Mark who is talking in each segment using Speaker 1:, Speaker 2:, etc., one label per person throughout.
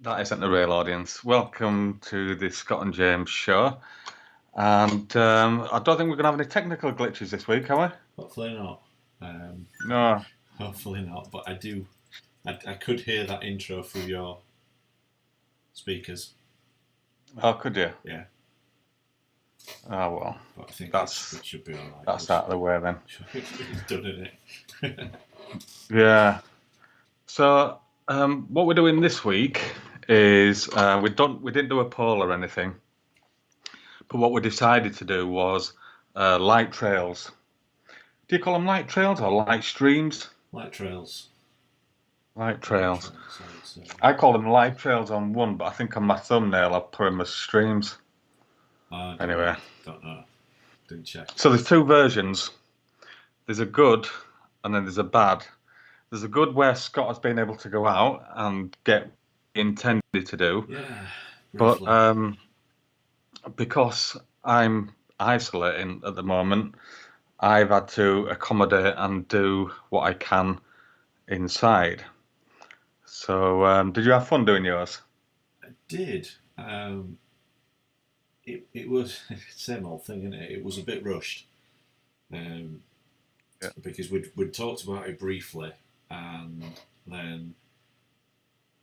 Speaker 1: That isn't the real audience. Welcome to the Scott and James show. And I don't think we're going to have any technical glitches this week, are we?
Speaker 2: Hopefully not. Um,
Speaker 1: No.
Speaker 2: hopefully not. But I do. I could hear that intro through your speakers.
Speaker 1: Oh, could you?
Speaker 2: Yeah.
Speaker 1: Oh, well.
Speaker 2: But I think
Speaker 1: That's
Speaker 2: it should be all right.
Speaker 1: that's out of the way then.
Speaker 2: It's done, isn't it?
Speaker 1: Yeah. So what we're doing this week is we didn't do a poll or anything, but what we decided to do was light trails. Do you call them light trails or light streams?
Speaker 2: Light trails.
Speaker 1: Light trails.
Speaker 2: So
Speaker 1: I call them light trails on one, but I think on my thumbnail I've put them as streams. Anyway.
Speaker 2: Don't know. Didn't check.
Speaker 1: So there's two versions. There's a good and then there's a bad. There's a good where Scott has been able to go out and get what he intended to do.
Speaker 2: Yeah.
Speaker 1: But
Speaker 2: briefly.
Speaker 1: because I'm isolating at the moment, I've had to accommodate and do what I can inside. So did you have fun doing yours?
Speaker 2: I did. It was same old thing, isn't it? It was a bit rushed. Because we'd talked about it briefly, and then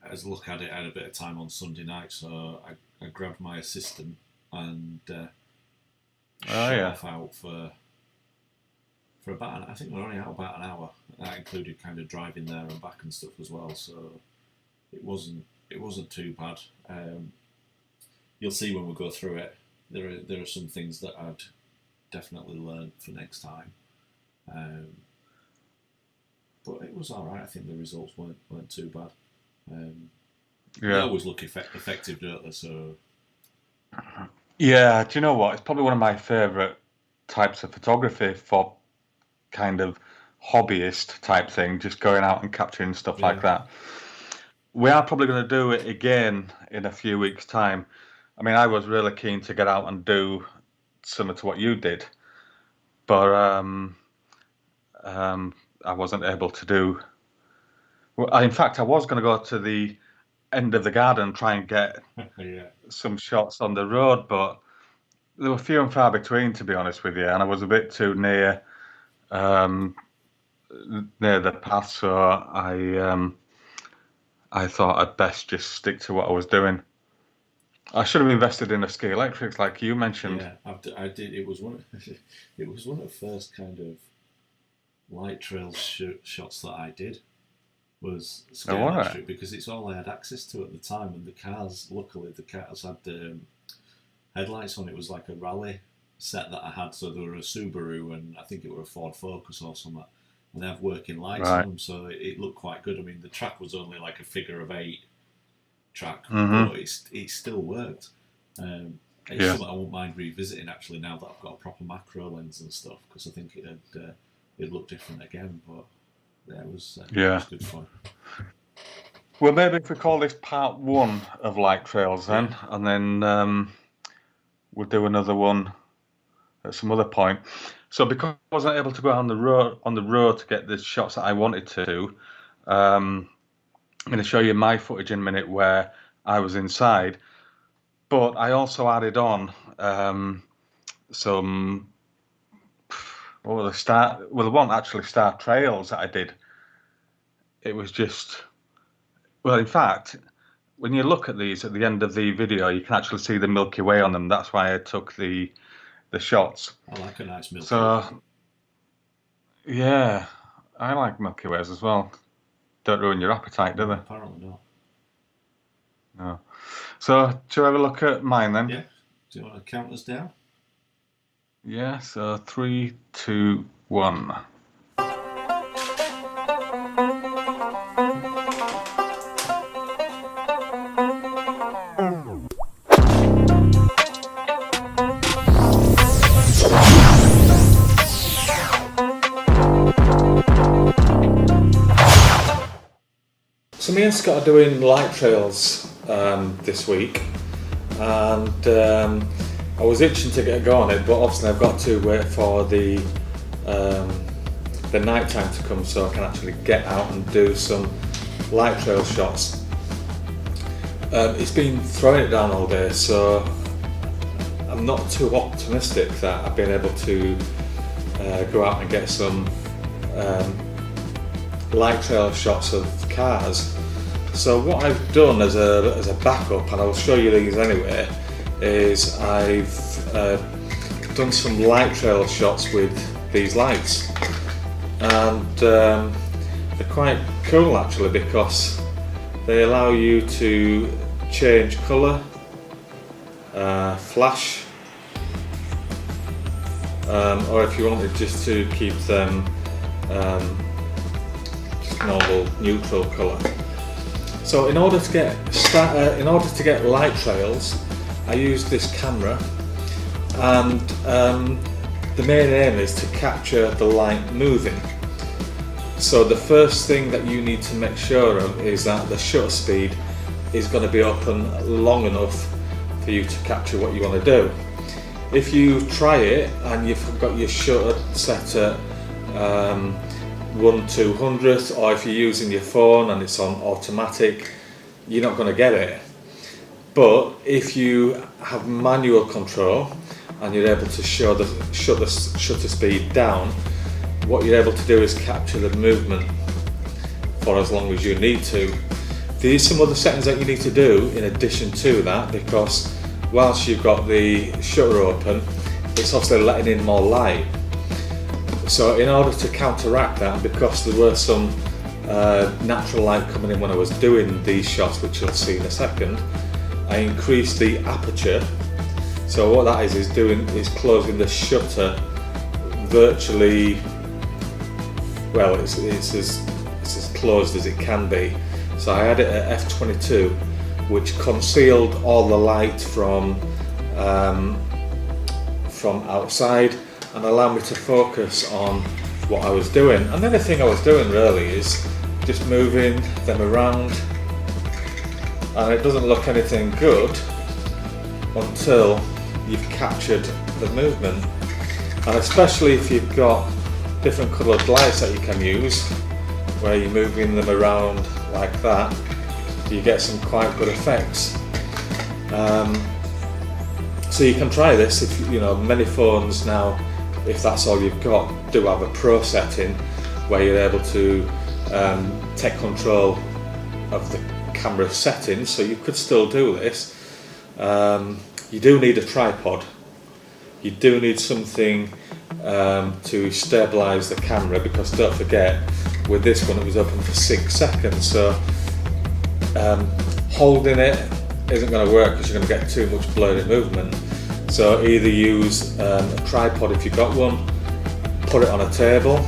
Speaker 2: as a look at it, I had a bit of time on Sunday night, so I grabbed my assistant and shut off out for about. I think we were only out about an hour. That included kind of driving there and back and stuff as well. So it wasn't too bad. You'll see when we go through it. There are some things that I'd definitely learn for next time. But it was all right. I think the results weren't too bad. They always look effective, don't they? So
Speaker 1: yeah, do you know what? It's probably one of my favourite types of photography for kind of hobbyist type thing, just going out and capturing stuff like that. We are probably going to do it again in a few weeks' time. I mean, I was really keen to get out and do similar to what you did, but I wasn't able to do. Well, in fact, I was going to go to the end of the garden and try and get some shots on the road, but they were few and far between, to be honest with you, and I was a bit too near the path, so I thought I'd best just stick to what I was doing. I should have invested in a ski electrics, like you mentioned.
Speaker 2: Yeah, I did. It was one of the first kind of light trail shots that I did. Was ski electric because it's all I had access to at the time, and the cars. Luckily, the cars had headlights on. It was like a rally set that I had. So there were a Subaru and I think it were a Ford Focus or something, and they have working lights on them, so it looked quite good. I mean, the track was only like a figure of 8 track, but it still worked. It's something I won't mind revisiting actually now that I've got a proper macro lens and stuff, because I think it'd look different again. But yeah, it was good fun.
Speaker 1: Well, maybe if we call this part 1 of light trails then, and then we'll do another one at some other point. So because I wasn't able to go on the road to get the shots that I wanted to do, I'm going to show you my footage in a minute where I was inside, but I also added on some. There weren't actually star trails that I did. It was just, well, in fact, when you look at these at the end of the video, you can actually see the Milky Way on them. That's why I took the shots.
Speaker 2: I like a nice Milky Way.
Speaker 1: So, yeah, I like Milky Ways as well. Don't ruin your appetite, do they?
Speaker 2: Apparently not.
Speaker 1: No. So, shall we have a look at mine then?
Speaker 2: Yeah. Do you want to count us down?
Speaker 1: Yeah, so 3, 2, 1. So me and Scott are doing light trails this week, and I was itching to get going on it, but obviously I've got to wait for the night time to come so I can actually get out and do some light trail shots. It's been throwing it down all day, so I'm not too optimistic that I've been able to go out and get some light trail shots of cars. So what I've done as a backup, and I'll show you these anyway, is I've done some light trail shots with these lights, and they're quite cool actually, because they allow you to change colour, flash, or if you wanted just to keep them just normal neutral colour. So in order to get light trails, I use this camera, and the main aim is to capture the light moving. So the first thing that you need to make sure of is that the shutter speed is going to be open long enough for you to capture what you want to do. If you try it and you've got your shutter set at 1/200th, or if you're using your phone and it's on automatic, you're not going to get it. But if you have manual control and you're able to show the shutter speed down, what you're able to do is capture the movement for as long as you need to. There's some other settings that you need to do in addition to that, because whilst you've got the shutter open, it's obviously letting in more light. So in order to counteract that, because there were some natural light coming in when I was doing these shots, which you'll see in a second, I increased the aperture. So what that is closing the shutter virtually, well, it's as closed as it can be. So I had it at f/22, which concealed all the light from outside and allowed me to focus on what I was doing. And the other thing I was doing really is just moving them around, and it doesn't look anything good until you've captured the movement. And especially if you've got different coloured lights that you can use, where you're moving them around like that, you get some quite good effects. So you can try this. If you know, many phones now, if that's all you've got, do have a pro setting where you're able to take control of the camera settings, so you could still do this. You do need a tripod. You do need something to stabilise the camera, because don't forget, with this one it was open for 6 seconds, so holding it isn't going to work because you're going to get too much blurry movement. So either use a tripod if you've got one, put it on a table,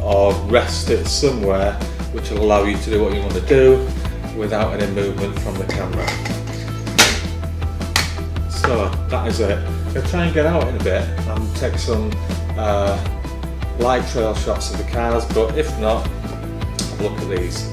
Speaker 1: or rest it somewhere which will allow you to do what you want to do without any movement from the camera. So that is it. I'm going to try and get out in a bit and take some light trail shots of the cars, but if not, have a look at these.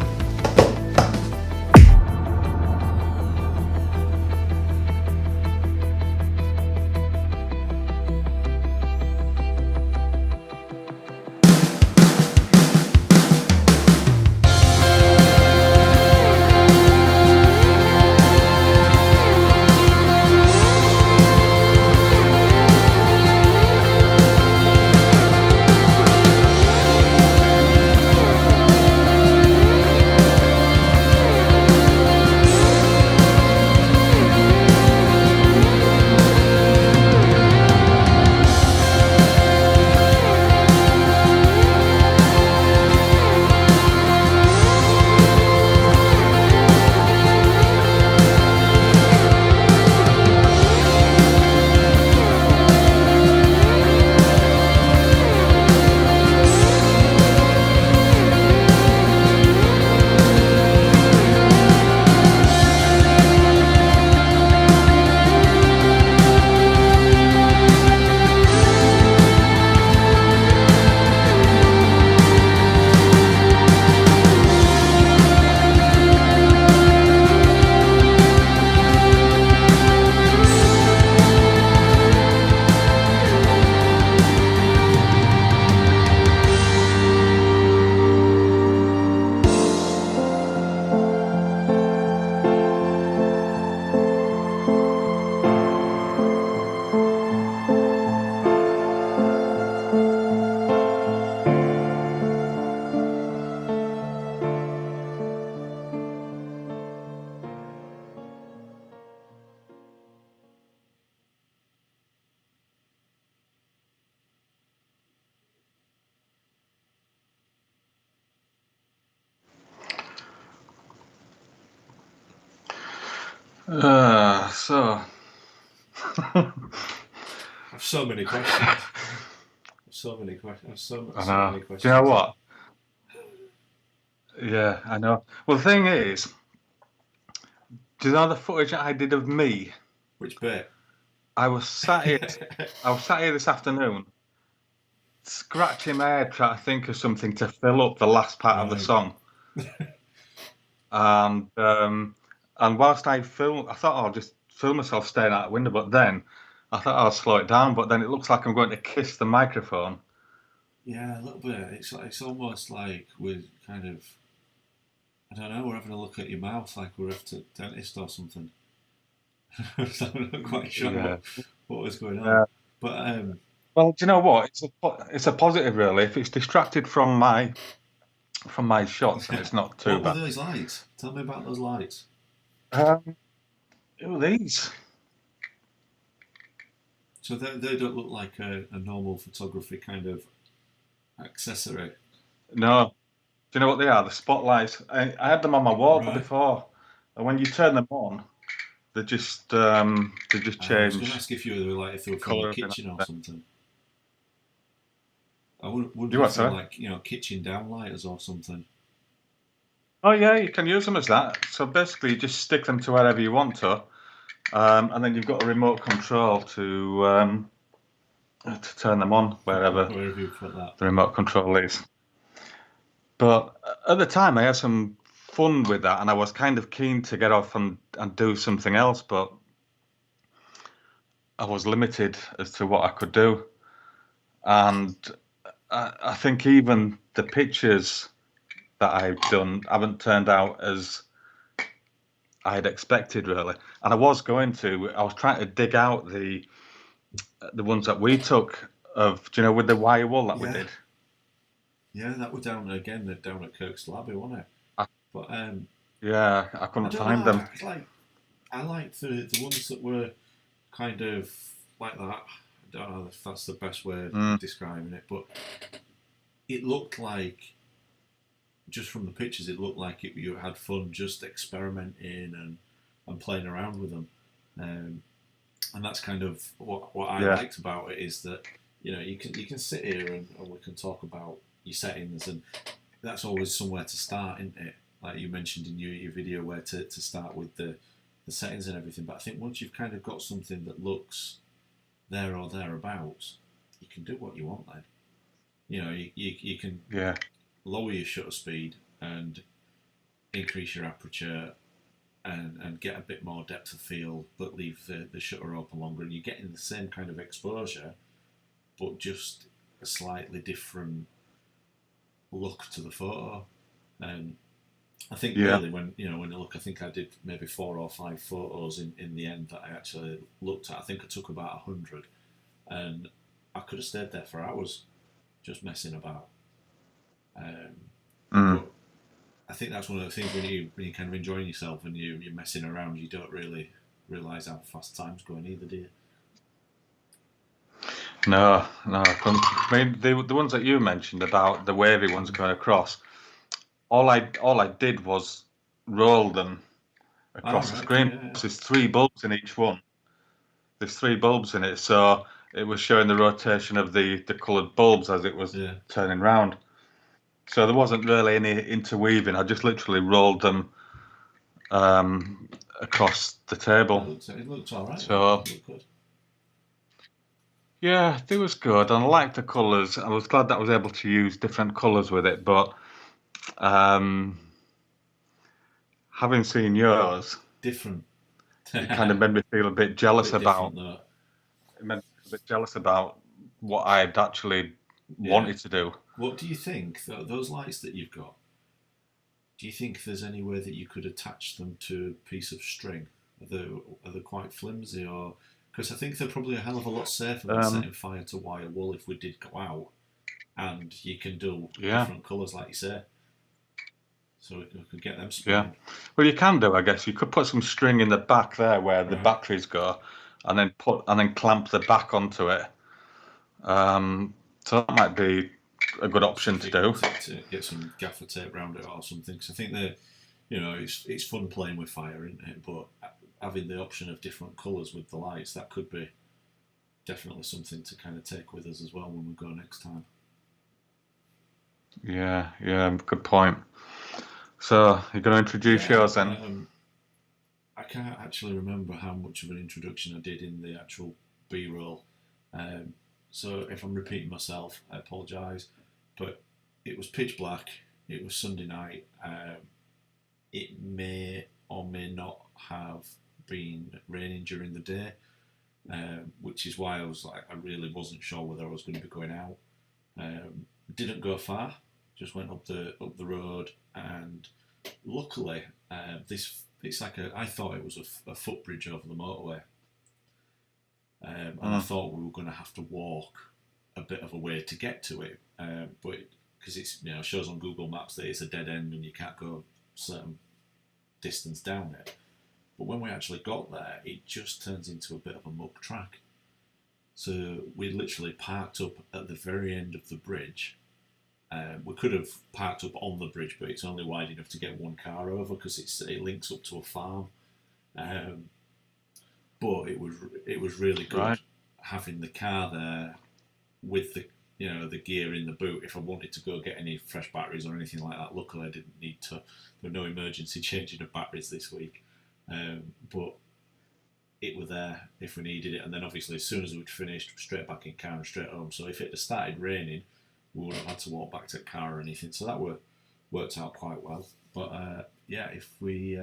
Speaker 1: So.
Speaker 2: I've so many questions. So many questions.
Speaker 1: I
Speaker 2: So
Speaker 1: know.
Speaker 2: many
Speaker 1: Do you know
Speaker 2: questions here.
Speaker 1: what? Yeah, I know. Well, the thing is, do you know the footage that I did of me?
Speaker 2: Which bit?
Speaker 1: I was sat here. I was sat here this afternoon, scratching my head, trying to think of something to fill up the last part of the
Speaker 2: Right.
Speaker 1: song. And whilst I film, I thought, I'll just film myself staring out the window. But then I thought I'll slow it down. But then it looks like I'm going to kiss the microphone.
Speaker 2: Yeah, a little bit. It's almost like we're kind of, I don't know, we're having a look at your mouth like we're at a dentist or something. So I'm not quite sure
Speaker 1: Yeah.
Speaker 2: what was going on.
Speaker 1: Yeah.
Speaker 2: But
Speaker 1: Well, do you know what? It's a positive, really. If it's distracted from my shots, then it's not too
Speaker 2: what were
Speaker 1: bad.
Speaker 2: those lights? Tell me about those lights.
Speaker 1: Um, who are these?
Speaker 2: So they don't look like a normal photography kind of accessory.
Speaker 1: No. Do you know what they are? The spotlights. I had them on my wall
Speaker 2: Right.
Speaker 1: before, and when you turn them on, they just
Speaker 2: I was going to
Speaker 1: change
Speaker 2: ask if you were like if they were from your
Speaker 1: colour.
Speaker 2: kitchen or something. I wonder
Speaker 1: You what,
Speaker 2: if they were
Speaker 1: sorry?
Speaker 2: like kitchen downlighters or something.
Speaker 1: Oh yeah, you can use them as that. So basically, you just stick them to wherever you want to, and then you've got a remote control to turn them on wherever
Speaker 2: Wherever you put that.
Speaker 1: the remote control is. But at the time, I had some fun with that, and I was kind of keen to get off and do something else, but I was limited as to what I could do. And I think even the pictures that I've done haven't turned out as I had expected, really. And I was trying to dig out the ones that we took with the wire wool that we
Speaker 2: Yeah,
Speaker 1: did.
Speaker 2: yeah, that were down at Kirk's Labby, wasn't it?
Speaker 1: I,
Speaker 2: But
Speaker 1: yeah, I
Speaker 2: I
Speaker 1: couldn't
Speaker 2: don't know.
Speaker 1: find them.
Speaker 2: I like the ones that were kind of like that. I don't know if that's the best way
Speaker 1: Mm,
Speaker 2: of describing it, but it looked like just from the pictures, it looked like you had fun just experimenting and playing around with them. Um, and that's kind of what I
Speaker 1: yeah,
Speaker 2: liked about it is that you can sit here and we can talk about your settings, and that's always somewhere to start, isn't it? Like you mentioned in your video, where to start with the settings and everything. But I think once you've kind of got something that looks there or thereabouts, you can do what you want then. You can
Speaker 1: yeah,
Speaker 2: lower your shutter speed and increase your aperture and get a bit more depth of field, but leave the shutter open longer, and you're getting the same kind of exposure, but just a slightly different look to the photo. And I think
Speaker 1: yeah.
Speaker 2: really when you look, I think I did maybe 4 or 5 photos in the end that I actually looked at. I think I took about 100, and I could have stayed there for hours just messing about. Um,
Speaker 1: Mm.
Speaker 2: but I think that's one of the things when you kind of enjoying yourself and you're messing around, you don't really realise how fast time's going either, do you?
Speaker 1: No, no, I couldn't. I mean, the ones that you mentioned about the wavy ones going across, all I did was roll them
Speaker 2: Ah,
Speaker 1: across the
Speaker 2: right, okay,
Speaker 1: screen.
Speaker 2: yeah, yeah.
Speaker 1: There's 3 bulbs in each one. There's 3 bulbs in it, so it was showing the rotation of the coloured bulbs as it was
Speaker 2: Yeah.
Speaker 1: turning round. So there wasn't really any interweaving. I just literally rolled them um, across the table.
Speaker 2: It looks all right. That
Speaker 1: So
Speaker 2: it looked good.
Speaker 1: yeah, it was good. And I liked the colours. I was glad that I was able to use different colours with it. But um, having seen yours,
Speaker 2: Different,
Speaker 1: it kind of made me feel a bit jealous
Speaker 2: bit
Speaker 1: about.
Speaker 2: different though.
Speaker 1: It made me feel a bit jealous about what I'd actually
Speaker 2: Yeah.
Speaker 1: wanted to do.
Speaker 2: What do you think? Those lights that you've got. Do you think there's any way that you could attach them to a piece of string? Are they quite flimsy, or because I think they're probably a hell of a lot safer than
Speaker 1: Um,
Speaker 2: setting fire to wire wool if we did go out, and you can do
Speaker 1: yeah,
Speaker 2: different colours like you say, so we could get them
Speaker 1: yeah.
Speaker 2: spinning.
Speaker 1: Well, you can do, I guess. You could put some string in the back there where the
Speaker 2: Right.
Speaker 1: batteries go, and then clamp the back onto it. Um, so that might be a good
Speaker 2: See
Speaker 1: option
Speaker 2: if
Speaker 1: to
Speaker 2: you can
Speaker 1: do.
Speaker 2: get some gaffer tape around it or something. Because I think that it's fun playing with fire, isn't it? But having the option of different colours with the lights, that could be definitely something to kind of take with us as well when we go next time.
Speaker 1: Yeah, good point. So you're going to introduce yours then?
Speaker 2: I can't actually remember how much of an introduction I did in the actual B-roll. So if I'm repeating myself, I apologise. But it was pitch black. It was Sunday night. It may or may not have been raining during the day, which is why I really wasn't sure whether I was going to be going out. Didn't go far. Just went up the road, and luckily, I thought it was a footbridge over the motorway, and I thought we were going to have to walk a bit of a way to get to it, but because it's shows on Google Maps that it's a dead end and you can't go a certain distance down it. But when we actually got there, it just turns into a bit of a muck track. So we literally parked up at the very end of the bridge. We could have parked up on the bridge, but it's only wide enough to get one car over because it links up to a farm. But it was really good having the car there with the gear in the boot if I wanted to go get any fresh batteries or anything like that. Luckily, I didn't need to. There were no emergency changing of batteries this week, but it were there if we needed it. And then obviously, as soon as we'd finished, straight back in car and straight home. So if it had started raining, we wouldn't have had to walk back to the car or anything. So that worked out quite well. But if we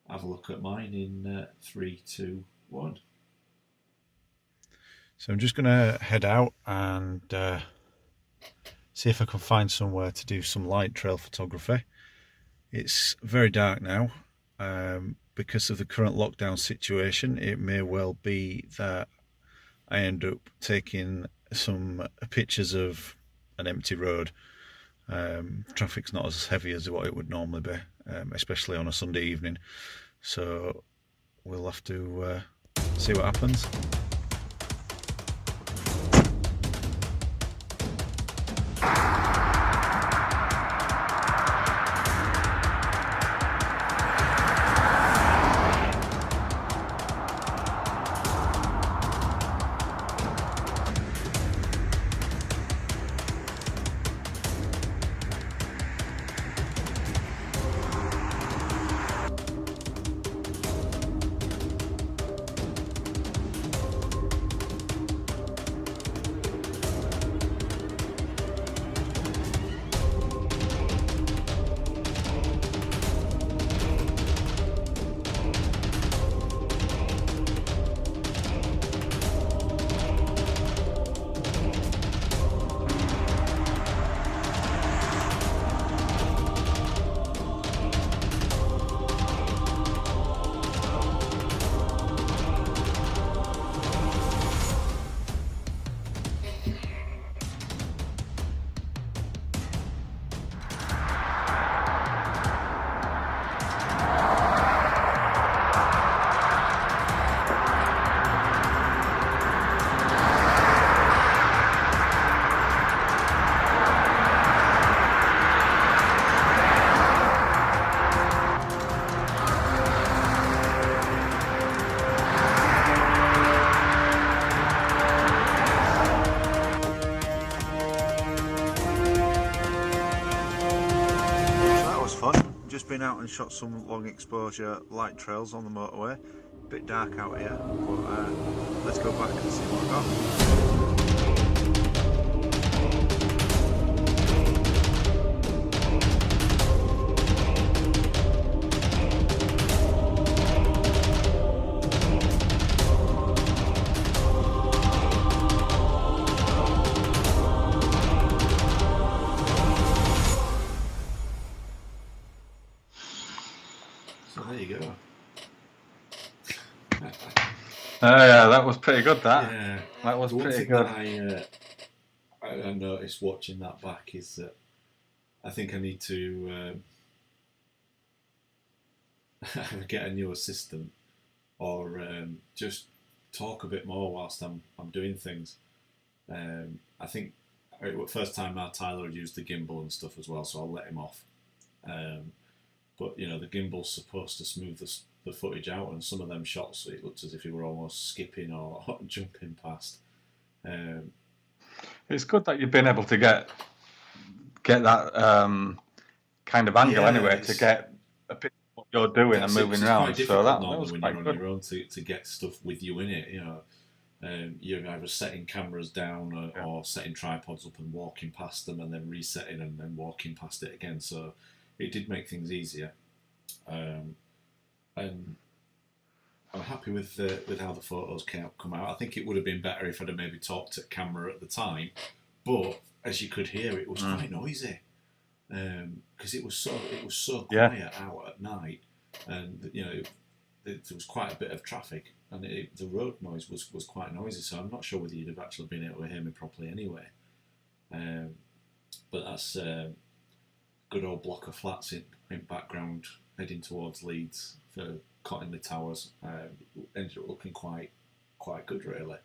Speaker 2: have a look at mine in 3, 2, 1.
Speaker 3: So I'm just going to head out and see if I can find somewhere to do some light trail photography. It's very dark now. Because of the current lockdown situation, it may well be that I end up taking some pictures of an empty road. Traffic's not as heavy as what it would normally be, especially on a Sunday evening. So we'll have to see what happens. Just been out and shot some long exposure light trails on the motorway. A bit dark out here, but let's go back and see what I got.
Speaker 2: There you go.
Speaker 1: Yeah, that was pretty good.
Speaker 2: That
Speaker 1: was pretty
Speaker 2: good.
Speaker 1: That
Speaker 2: I noticed watching that back is that I think I need to get a new assistant or just talk a bit more whilst I'm doing things. I think first time now Tyler had used the gimbal and stuff as well, so I'll let him off. But the gimbal's supposed to smooth the the footage out, and some of them shots it looked as if he were almost skipping or jumping past.
Speaker 1: It's good that you've been able to get that kind of angle anyway to get a picture of what you're doing and moving around. So that was
Speaker 2: when
Speaker 1: quite
Speaker 2: you're on
Speaker 1: good.
Speaker 2: your own to get stuff with you in it. You're either setting cameras down or setting tripods up and walking past them and then resetting and then walking past it again. So it did make things easier. And I'm happy with how the photos come out. I think it would have been better if I'd have maybe talked to camera at the time, but as you could hear, it was quite noisy because it was so quiet out at night, and there was quite a bit of traffic, and the road noise was quite noisy. So I'm not sure whether you'd have actually been able to hear me properly anyway. But that's a good old block of flats in background heading towards Leeds for Cottingley Towers. Ended up looking quite good, really.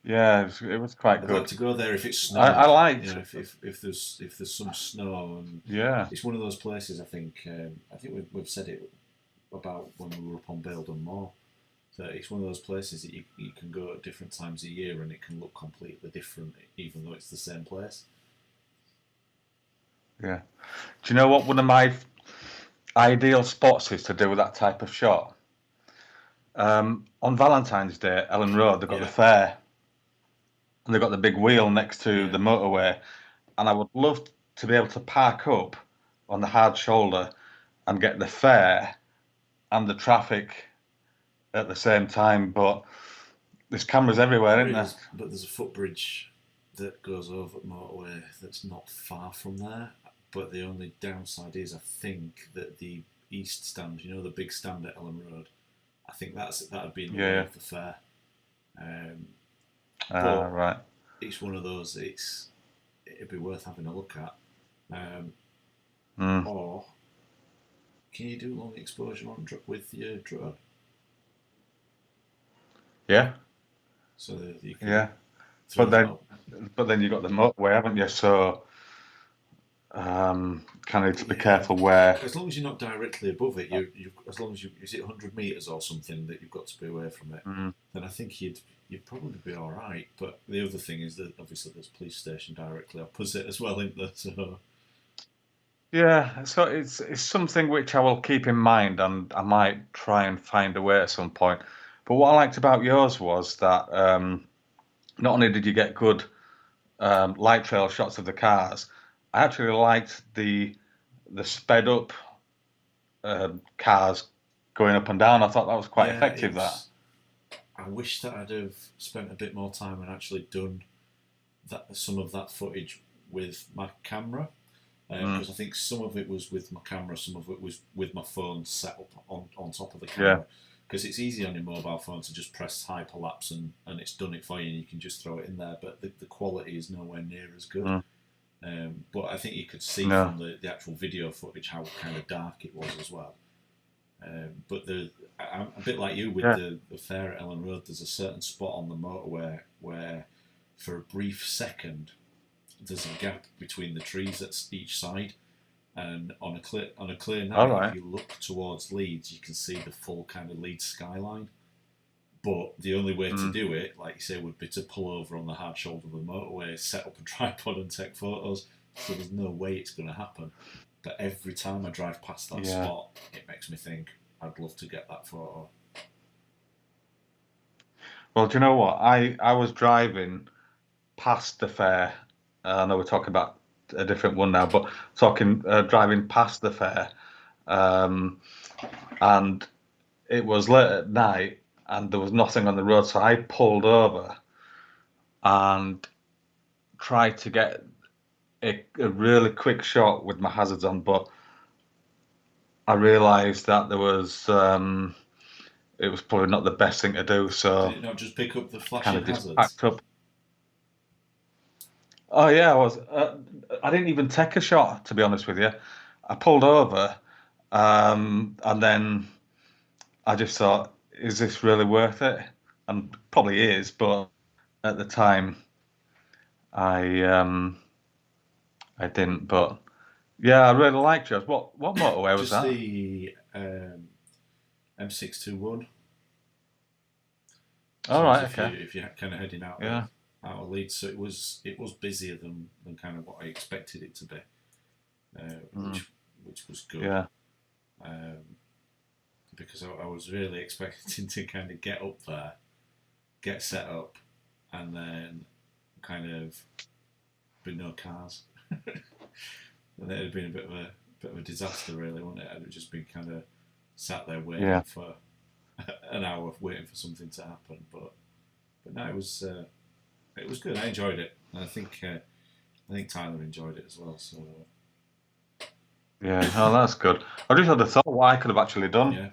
Speaker 1: Yeah, it was quite good.
Speaker 2: I'd like to go there if it's snowing.
Speaker 1: I liked
Speaker 2: if there's some snow, and it's one of those places. I think we've said it about when we were up on Baildon Moor. So it's one of those places that you can go at different times of year and it can look completely different, even though it's the same place.
Speaker 1: Yeah. Do you know what one of my ideal spots is to do that type of shot? On Valentine's Day, Ellen Road, they've got the fair. And they've got the big wheel next to the motorway. And I would love to be able to park up on the hard shoulder and get the fair and the traffic at the same time. But there's cameras everywhere, isn't there?
Speaker 2: But there's a footbridge that goes over the motorway that's not far from there. But the only downside is, I think, that the east stand, the big stand at Ellen Road, I think that'd be in the way of the fair.
Speaker 1: Right.
Speaker 2: It's one of those. It'd be worth having a look at. Or can you do long exposure with your drone?
Speaker 1: Yeah.
Speaker 2: So that you can.
Speaker 1: But then you've got the motorway, haven't you? So kind of need to be careful where.
Speaker 2: As long as you're not directly above it, as long as is it 100 metres or something that you've got to be away from it, then I think you'd probably be all right. But the other thing is that obviously there's a police station directly opposite as well, isn't there? So.
Speaker 1: Yeah, so it's something which I will keep in mind, and I might try and find a way at some point. But what I liked about yours was that not only did you get good light trail shots of the cars, I actually liked the sped up cars going up and down. I thought that was quite effective.
Speaker 2: I wish that I'd have spent a bit more time and actually done some of that footage with my camera. Because I think some of it was with my camera, some of it was with my phone set up on top of the camera. Because it's easy on your mobile phone to just press hyperlapse and it's done it for you and you can just throw it in there. But the quality is nowhere near as good. But I think you could see from the actual video footage how kind of dark it was as well. But I'm a bit like you with the fair at Ellen Road. There's a certain spot on the motorway where, for a brief second, there's a gap between the trees at each side, and on a clear night, if you look towards Leeds, you can see the full kind of Leeds skyline. But the only way to do it, like you say, would be to pull over on the hard shoulder of the motorway, set up a tripod and take photos. So there's no way it's going to happen. But every time I drive past that spot, it makes me think I'd love to get that photo.
Speaker 1: Well, do you know what? I was driving past the fair. I know we're talking about a different one now, but driving past the fair, and it was late at night, and there was nothing on the road, so I pulled over and tried to get a really quick shot with my hazards on, but I realised that there was it was probably not the best thing to do. So
Speaker 2: did it not just pick up the flashing hazards?
Speaker 1: Packed up. Oh yeah, I was. I didn't even take a shot, to be honest with you. I pulled over, and then I just thought, "Is this really worth it?" And probably is, but at the time, I didn't. But Yeah, I really liked yours. What motorway was
Speaker 2: Just
Speaker 1: that?
Speaker 2: the M621.
Speaker 1: All
Speaker 2: So as
Speaker 1: right, okay.
Speaker 2: if you're kind of heading
Speaker 1: Yeah.
Speaker 2: out of Leeds, so it was busier than kind of what I expected it to be,
Speaker 1: Mm,
Speaker 2: which was good.
Speaker 1: yeah.
Speaker 2: Um, because I was really expecting to kind of get up there, get set up, and then kind of be no cars. And it'd been a bit of a disaster, really, wouldn't it? I'd just been kind of sat there
Speaker 1: Yeah.
Speaker 2: waiting for an hour, waiting for something to happen. But no, it was good. I enjoyed it, and I think Tyler enjoyed it as well. So
Speaker 1: Yeah. Oh, that's good. I just had a thought what I could have actually done.
Speaker 2: yeah,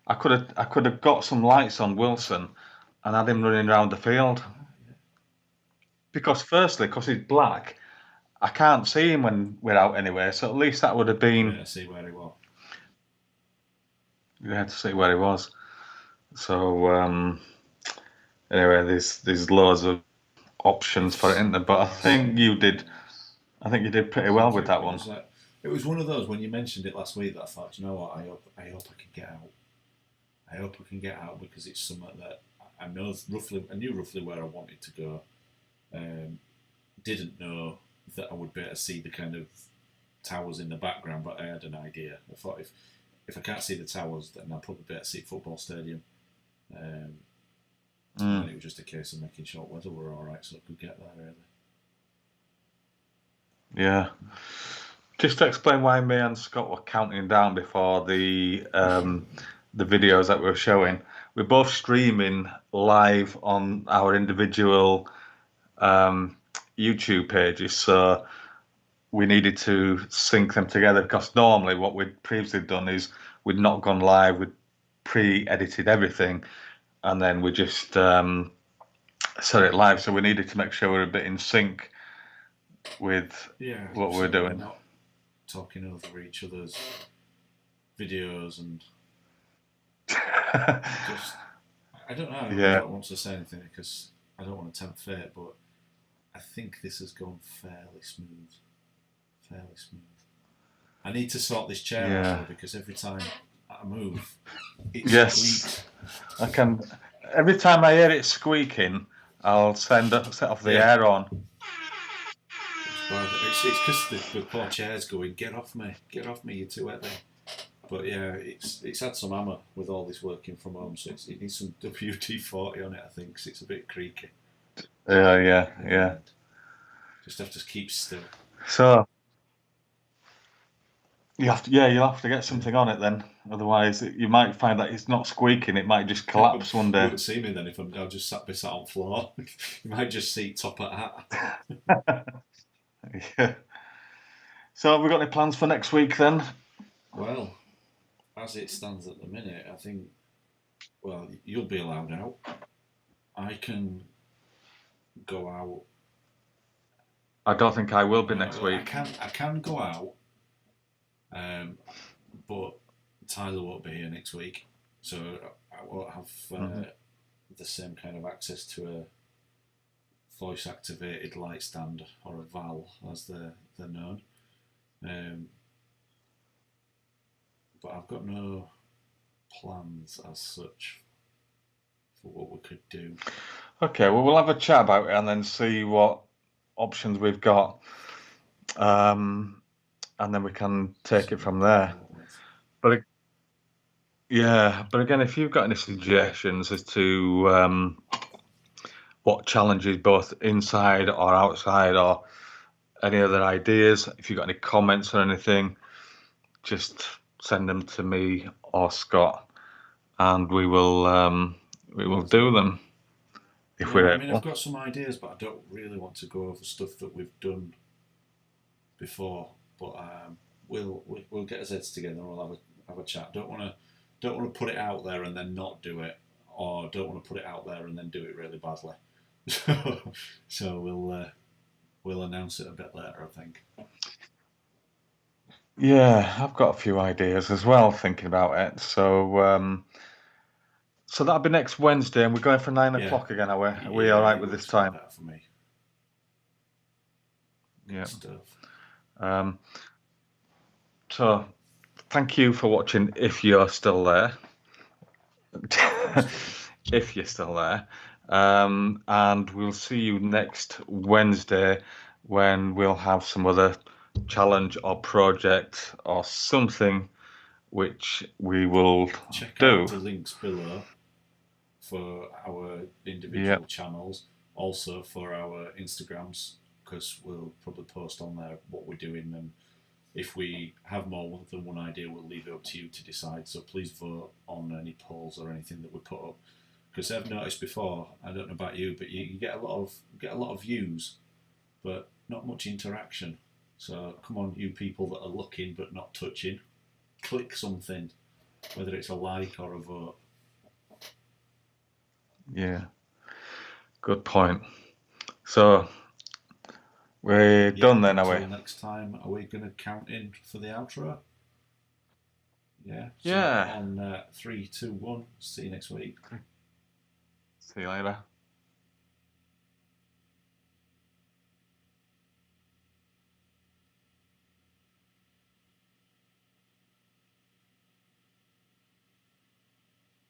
Speaker 1: I could have got some lights on Wilson and had him running around the field.
Speaker 2: yeah,
Speaker 1: Because firstly, because he's black, I can't see him when we're out anyway. So at least that would have
Speaker 2: you
Speaker 1: been
Speaker 2: better see where he was.
Speaker 1: you had to see where he was. So anyway, there's loads of options for it,
Speaker 2: It's
Speaker 1: isn't there? But I think you did pretty well
Speaker 2: thank
Speaker 1: with
Speaker 2: you.
Speaker 1: that one.
Speaker 2: It was one of those when you mentioned it last week that I thought, you know what, I hope I can get out. I hope I can get out because it's something that I know roughly. I knew roughly where I wanted to go. Um, didn't know that I would be able to see the kind of towers in the background, but I had an idea. I thought if I can't see the towers, then I'll probably be able to see football stadium. Um, and then
Speaker 1: Mm,
Speaker 2: it was just a case of making sure weather were all right, so I could get there really.
Speaker 1: yeah. Just to explain why me and Scott were counting down before the videos that we were showing. We're both streaming live on our individual um, YouTube pages, so we needed to sync them together because normally what we'd previously done is we'd not gone live, we'd pre-edited everything, and then we just set it live. So we needed to make sure we're a bit in sync with
Speaker 2: Yeah,
Speaker 1: what we're
Speaker 2: so we're
Speaker 1: doing.
Speaker 2: not talking over each other's videos and just. I don't know. I
Speaker 1: Yeah,
Speaker 2: don't want to say anything because I don't want to tempt fate, but I think this has gone fairly smooth. Fairly smooth. I need to sort this chair out
Speaker 1: yeah,
Speaker 2: though because every time I move, it
Speaker 1: yes.
Speaker 2: squeaks.
Speaker 1: I can. Every time I hear it squeaking, I'll set off the
Speaker 2: Yeah,
Speaker 1: air on.
Speaker 2: it's bad. It's because the poor chair's going. Get off me, you're too heavy. But yeah, it's had some hammer with all this working from home, so it needs some WD-40 on it, I think, 'cause it's a bit creaky.
Speaker 1: Yeah, yeah, yeah.
Speaker 2: And just have to keep still.
Speaker 1: So you'll have to get
Speaker 2: Yeah.
Speaker 1: something on it then. Otherwise, you might find that it's not squeaking. It might just collapse one
Speaker 2: You
Speaker 1: day.
Speaker 2: wouldn't see me then if I'll just be sat on the floor. You might just see top at hat.
Speaker 1: Yeah. So have we got any plans for next week then?
Speaker 2: Well, as it stands at the minute, I think, well, you'll be allowed out. I can go out.
Speaker 1: I don't think I will be next
Speaker 2: Well,
Speaker 1: week.
Speaker 2: I can go out, um, but Tyler won't be here next week, so I won't have
Speaker 1: Hmm.
Speaker 2: the same kind of access to a voice activated light stand or a VAL as they're known. Um, but I've got no plans as such for what we could do.
Speaker 1: Okay, well we'll have a chat about it and then see what options we've got, um, and then we can take it
Speaker 2: Something
Speaker 1: from
Speaker 2: we can
Speaker 1: there.
Speaker 2: come up with.
Speaker 1: But yeah, but again, if you've got any suggestions as to what challenges, both inside or outside, or any other ideas, if you've got any comments or anything, just send them to me or Scott, and we will do them if
Speaker 2: Yeah,
Speaker 1: we're
Speaker 2: I mean, I've
Speaker 1: able.
Speaker 2: got some ideas, but I don't really want to go over stuff that we've done before. But we'll get our heads together and we'll have a chat. Don't want to put it out there and then not do it, or don't want to put it out there and then do it really badly. So we'll announce it a bit later, I think.
Speaker 1: Yeah, I've got a few ideas as well, thinking about it. So that'll be next Wednesday, and we're going for 9 o'clock again. Are we all
Speaker 2: Yeah,
Speaker 1: right
Speaker 2: it
Speaker 1: with this
Speaker 2: works a bit
Speaker 1: time?
Speaker 2: better for me.
Speaker 1: Yeah.
Speaker 2: Good stuff.
Speaker 1: Um, So, thank you for watching if you're still there. If you're still there. And we'll see you next Wednesday when we'll have some other challenge or project or something which we will
Speaker 2: Check
Speaker 1: do.
Speaker 2: out the links below for our individual channels, also for our Instagrams, because we'll probably post on there what we're doing, and if we have more than one idea, we'll leave it up to you to decide. So please vote on any polls or anything that we put up, because I've noticed before, I don't know about you, but you get a lot of views, but not much interaction. So come on, you people that are looking but not touching, click something, whether it's a like or a vote.
Speaker 1: Yeah, good point. So we're done then, are we?
Speaker 2: Until next time, are we going to count in for the outro? Yeah. So
Speaker 1: Yeah.
Speaker 2: on 3, 2, 1. See you next week.
Speaker 1: See you later.